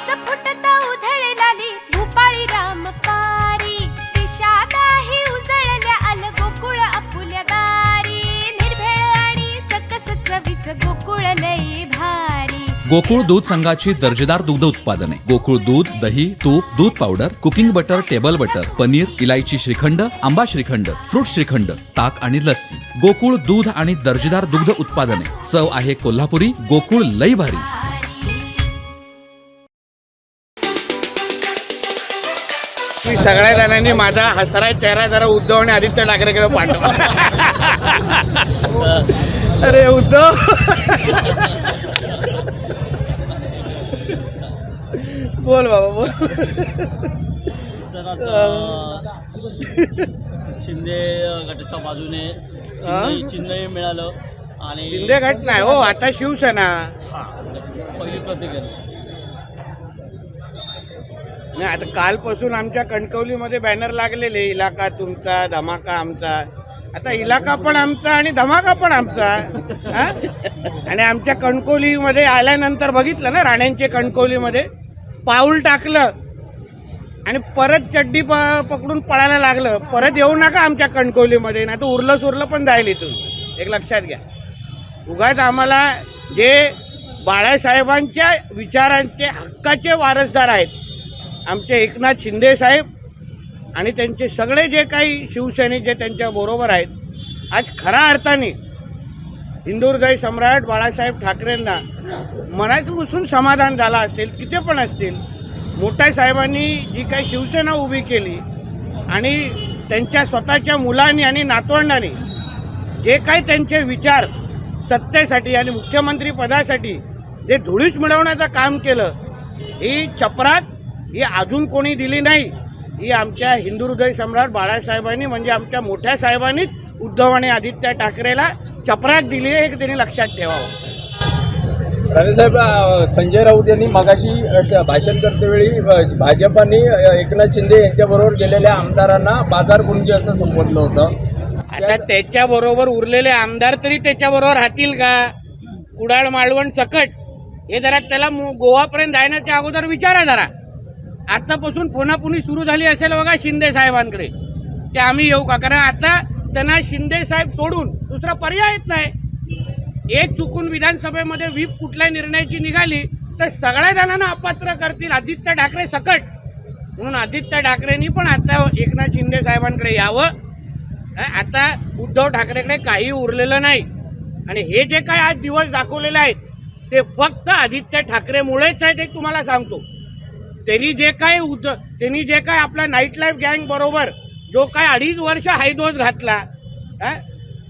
रस फुटता उधळलाली भूपाळी रामपारी दिशादाही उजळल्या आल गोकुळ आपुल्या दारी निर्भेळ आणि सकस चवीच गोकुळ लई भारी। गोकुळ दूध संघाची दर्जेदार दुग्ध उत्पादने गोकुळ दूध, दही, तूप, दूध powder, cooking butter, table butter, paneer, इलायची श्रीखंड, आंबा श्रीखंड, फ्रूट श्रीखंड, ताक आणि लस्सी। गोकुळ दूध आणि दर्जेदार दुग्ध उत्पादने, चव आहे कोल्हापुरी, गोकुळ लई भारी। सगळ्या जणांनी माझा हसरा चेहरा जरा उद्धव आणि आदित्य ठाकरेकडे पाठवा। अरे उद्धव, बोल बाबा बोल। शिंदे गटाच्या बाजूने चिन्हही मिळालं आणि शिंदे गट नाही हो, आता शिवसेना। पहिली प्रतिक्रिया नाही, आता कालपासून आमच्या कणकवलीमध्ये बॅनर लागलेले, इलाका तुमचा धमाका आमचा। आता इलाका पण आमचा आणि धमाका पण आमचा। आणि आमच्या कणकवलीमध्ये आल्यानंतर बघितलं ना, राण्यांचे कणकवलीमध्ये पाऊल टाकलं आणि परत चड्डी पकडून पळायला लागलं। परत येऊ नका आमच्या कणकवलीमध्ये, नाही तर उरलं सुरलं पण जाईल इथून, एक लक्षात घ्या। उगाच आम्हाला जे बाळासाहेबांच्या विचारांचे हक्काचे वारसदार आहेत आमचे एकनाथ शिंदे साहेब आणि त्यांचे सगळे जे काही शिवसैनिक जे त्यांच्या बरोबर आहेत, आज खऱ्या अर्थाने हिंदू हृदय सम्राट बाळासाहेब ठाकरेंना मनापासून समाधान झालं असेल, किती पण असतील। मोठ्या साहेबांनी जी काही शिवसेना उभी केली आणि त्यांच्या स्वतःच्या मुलांनी आणि नातवंडांनी जे काही त्यांचे विचार सत्तेसाठी आणि मुख्यमंत्री पदासाठी जे धुळीस मिळवण्याचं काम केलं, ही चपराक ही अजून कोणी दिली नाही, ही आमच्या हिंदू हृदय सम्राट बाळासाहेबांनी म्हणजे आमच्या मोठ्या साहेबांनीच उद्धव आणि आदित्य ठाकरेला चपराक दिली आहे, हे त्यांनी लक्षात ठेवावं। राणेसाहेब, संजय राऊत यांनी मगाशी भाषण करतेवेळी भाजपाने एकनाथ शिंदे यांच्याबरोबर गेलेल्या आमदारांना बाजारगुंजी असं संबोधलं होतं। आता त्याच्याबरोबर उरलेले आमदार तरी त्याच्याबरोबर राहतील का? कुडाळ, मालवण, सकट हे जरा त्याला गोवापर्यंत जाण्याच्या अगोदर विचारा जरा। आतापासून फोनापुनी सुरू झाली असेल बघा शिंदे साहेबांकडे, ते आम्ही येऊ का? कारण आता त्यांना शिंदे साहेब सोडून दुसरा पर्यायच नाही। एक चुकून विधानसभेमध्ये व्हीप कुठल्या निर्णयाची निघाली तर सगळ्या जणांना अपात्र करतील, आदित्य ठाकरे सकट। म्हणून आदित्य ठाकरेंनी पण आता एकनाथ शिंदे साहेबांकडे यावं। आता उद्धव ठाकरेकडे काही उरलेलं नाही आणि हे जे काय आज दिवस दाखवलेले आहेत ते फक्त आदित्य ठाकरेमुळेच आहेत, हे तुम्हाला सांगतो। त्यांनी जे काय आपल्या नाईट लाईफ गँग बरोबर जो काय 2.5 वर्ष हायदोस घातला,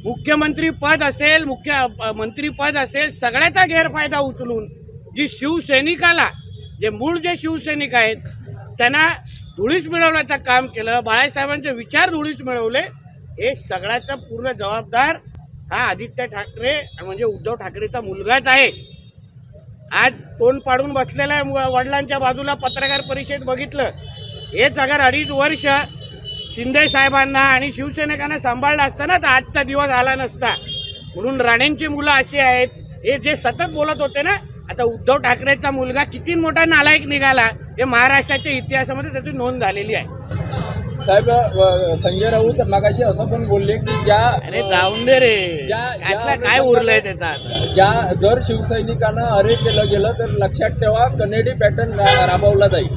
मुख्यमंत्री पद असेल, मुख्यमंत्री पद असेल, सगळ्याचा गैरफायदा उचलून जी शिवसैनिकाला जे मूळ जे शिवसैनिक आहेत त्यांना धुळीस मिळवण्याचं काम केलं, बाळासाहेबांचे विचार धुळीस मिळवले, हे सगळ्याचा पूर्ण जबाबदार हा आदित्य ठाकरे म्हणजे उद्धव ठाकरेचा मुलगाच आहे। आज तोंड पाडून बसलेला आहे वडिलांच्या बाजूला, पत्रकार परिषद बघितलं। हेच अगर 2.5 वर्ष शिंदे साहेबांना आणि शिवसैनिकांना सांभाळलं असतं ना तर आजचा दिवस आला नसता। म्हणून राणेंची मुलं अशी आहेत, हे जे सतत बोलत होते ना, आता उद्धव ठाकरेचा मुलगा किती मोठा नालायक निघाला हे महाराष्ट्राच्या इतिहासामध्ये त्याची नोंद झालेली आहे। साहेब, संजय राऊत मगाशी असं पण बोलले की अरे जाऊन दे रे, काय उरलंय त्याचा? जर शिवसैनिकांना अरे केलं गेलं तर लक्षात ठेवा कनेडी पॅटर्न राबवला जाईल।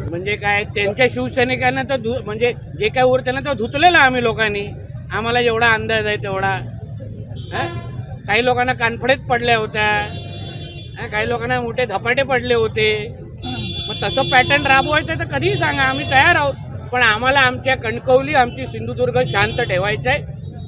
म्हणजे काय, त्यांच्या शिवसैनिकांना तर म्हणजे जे काय उरत ना तर धुतलेलं आम्ही लोकांनी, आम्हाला एवढा अंदाज आहे तेवढा। काही लोकांना कानफडेत पडल्या होत्या, काही लोकांना मोठे धपाटे पडले होते। मग तसं पॅटर्न राबवायचं तर कधीही सांगा, आम्ही तयार आहोत। पण आम्हाला आमच्या कणकवली, आमची सिंधुदुर्ग शांत ठेवायचं आहे,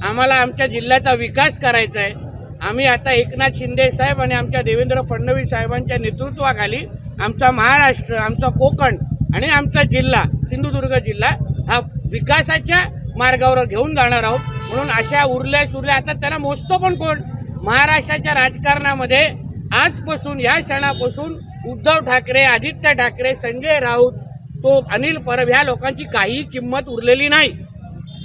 आम्हाला आमच्या जिल्ह्याचा विकास करायचा आहे। आम्ही आता एकनाथ शिंदे साहेब आणि आमच्या देवेंद्र फडणवीस साहेबांच्या नेतृत्वाखाली आमचा महाराष्ट्र, आमचा कोकण आणि आमचा जिल्हा सिंधुदुर्ग जिल्हा हा विकासाच्या मार्गावर घेऊन जाणार आहोत। म्हणून अशा उरल्या सुरल्या आता त्याला मोजतो पण कोण? महाराष्ट्राच्या राजकारणामध्ये आजपासून या क्षणापासून उद्धव ठाकरे, आदित्य ठाकरे, संजय राऊत, तो अनिल परब ह्या लोकांची काही किंमत उरलेली नाही,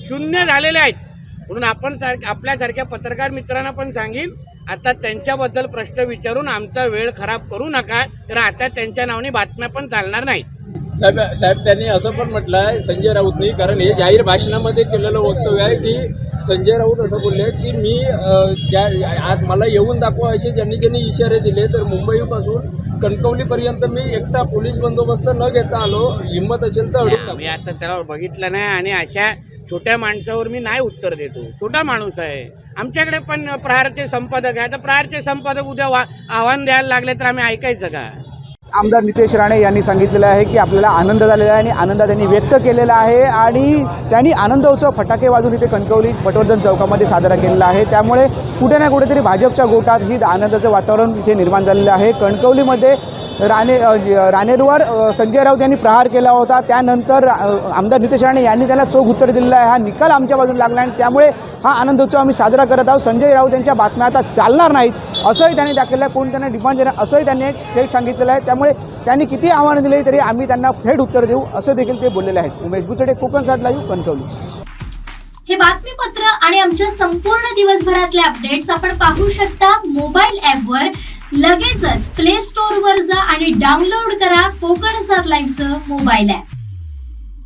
शून्य झालेले आहेत। म्हणून आपण आपल्यासारख्या पत्रकार मित्रांना पण सांगेन, आता त्यांच्याबद्दल प्रश्न विचारून आमचा वेळ खराब करू नका, तर आता त्यांच्या नावाने बातम्या पण चालणार नाही. साहेब त्यांनी असं पण म्हटलं आहे संजय राऊतनी, कारण हे जाहीर भाषणामध्ये केलेलं वक्तव्य आहे की संजय राऊत असं बोलले की मी आज मला येऊन दाखवा असे ज्यांनी इशारे दिले, तर मुंबईपासून कणकवलीपर्यंत मी एकटा पोलीस बंदोबस्त न घेता आलो, हिंमत असेल तर अडून मी आता त्याला बघितलं नाही आणि अशा छोट्या माणसावर मी नाही उत्तर देतो. छोटा माणूस आहे. आमच्याकडे पण प्रहारचे संपादक आहे. तर प्रहारचे संपादक उद्या आव्हान द्यायला लागले तर आम्ही ऐकायचं का? आमदार नितेश राणे यांनी सांगितलेलं आहे की आपल्याला आनंद झालेला आहे आणि आनंद त्यांनी व्यक्त केलेला आहे आणि त्यांनी आनंद उत्सव फटाके वाजून इथे कणकवली पटवर्धन चौकामध्ये साजरा केलेला आहे. त्यामुळे कुठे ना कुठेतरी भाजपच्या गोटात ही आनंदाचं वातावरण इथे निर्माण झालेलं आहे. कणकवलीमध्ये राणेरवर संजय राऊत यांनी प्रहार केला होता. त्यानंतर आमदार नितेश राणे यांनी त्याला चोख उत्तर दिलेलं आहे. हा निकाल आमच्या बाजूला लागला आणि त्यामुळे हा आनंद उत्सव आम्ही साजरा करत आहोत. संजय राऊत यांच्या बातम्या आता चालणार नाहीत असंही त्यांनी दाखवलं आहे. कोण त्यांना डिमांड देणार असंही त्यांनी थेट सांगितलेलं आहे. त्यामुळे त्यांनी किती आव्हानं दिली तरी आम्ही त्यांना थेट उत्तर देऊ असं देखील ते बोललेले आहेत. उमेश बुचडे, कोकणसाठ लाईव्ह, कणकवली. हे बातमीपत्र आणि आमच्या संपूर्ण दिवसभरातले अपडेट्स आपण पाहू शकता मोबाईल ॲपवर. लगेचच प्ले स्टोअर वर जा आणि डाउनलोड करा कोकणसाठ लाईव्हचं मोबाईल ॲप.